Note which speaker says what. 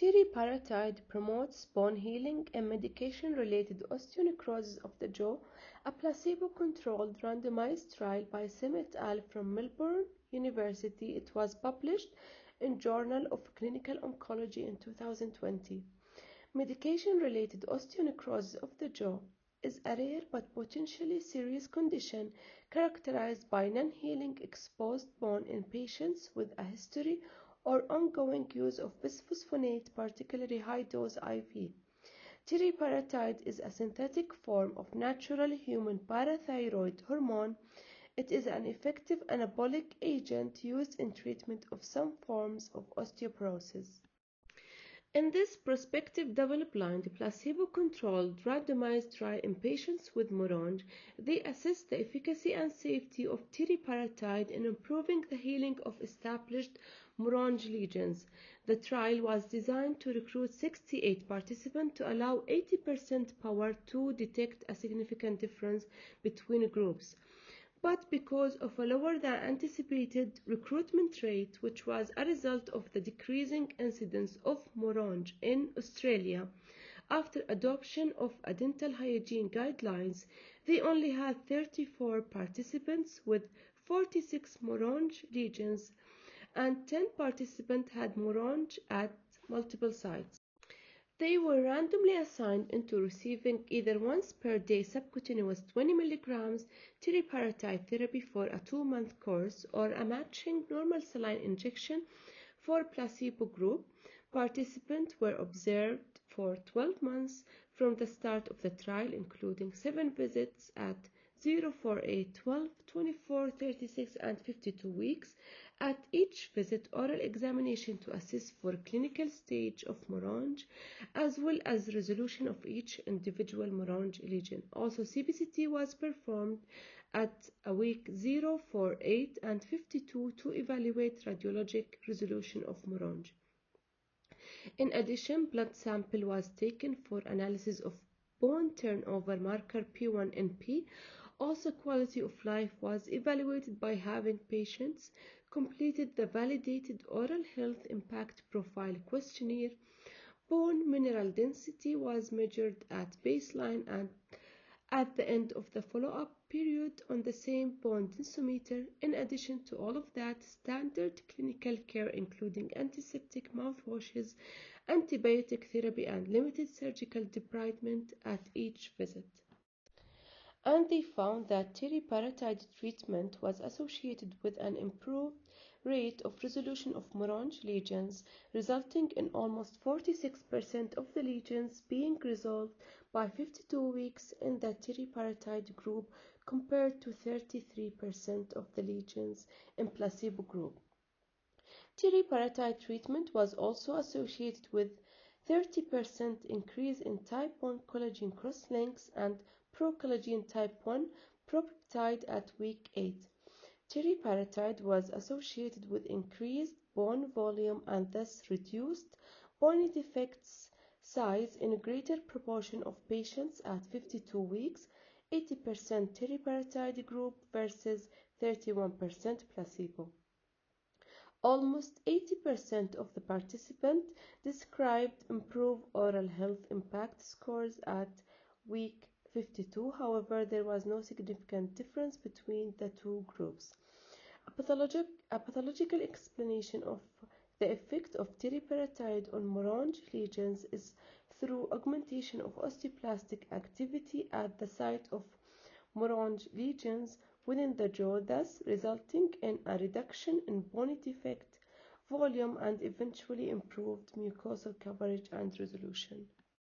Speaker 1: Teriparatide promotes bone healing in medication-related osteonecrosis of the jaw, a placebo-controlled randomized trial by Sim et al. From Melbourne University. It was published in Journal of Clinical Oncology in 2020. Medication-related osteonecrosis of the jaw is a rare but potentially serious condition characterized by non-healing exposed bone in patients with a history or ongoing use of bisphosphonate, particularly high-dose IV. Teriparatide is a synthetic form of natural human parathyroid hormone. It is an effective anabolic agent used in treatment of some forms of osteoporosis. In this prospective double-blind, placebo-controlled randomized trial in patients with Morronge, they assessed the efficacy and safety of teriparatide in improving the healing of established Morronge lesions. The trial was designed to recruit 68 participants to allow 80% power to detect a significant difference between groups. But because of a lower than anticipated recruitment rate, which was a result of the decreasing incidence of Morronge in Australia after adoption of a dental hygiene guidelines, they only had 34 participants with 46 Morronge lesions, and 10 participants had Morronge at multiple sites. They were randomly assigned into receiving either once per day subcutaneous 20 mg teriparatide therapy for a 2-month course or a matching normal saline injection for placebo group. Participants were observed for 12 months from the start of the trial, including 7 visits at 0, 4, 8, 12, 24, 36, and 52 weeks. At each visit, oral examination to assess for clinical stage of Morronge, as well as resolution of each individual Morronge lesion. Also, CBCT was performed at a week 0, 4, 8, and 52 to evaluate radiologic resolution of Morronge. In addition, blood sample was taken for analysis of bone turnover marker P1NP. Also, quality of life was evaluated by having patients completed the validated oral health impact profile questionnaire. Bone mineral density was measured at baseline and at the end of the follow-up period on the same bone densimeter. In addition to all of that, standard clinical care including antiseptic mouthwashes, antibiotic therapy, and limited surgical debridement at each visit. And they found that teriparatide treatment was associated with an improved rate of resolution of Morronge lesions, resulting in almost 46% of the lesions being resolved by 52 weeks in the teriparatide group compared to 33% of the lesions in placebo group. Teriparatide treatment was also associated with 30% increase in type 1 collagen cross-links and procollagen type 1 propeptide at week 8. Teriparatide was associated with increased bone volume and thus reduced bony defects size in a greater proportion of patients at 52 weeks, 80% teriparatide group versus 31% placebo. Almost 80% of the participants described improved oral health impact scores at week 52. However, there was no significant difference between the two groups. A pathological explanation of the effect of teriparatide on Morronge lesions is through augmentation of osteoclastic activity at the site of Morronge lesions within the jaw, thus resulting in a reduction in bony defect volume and eventually improved mucosal coverage and resolution.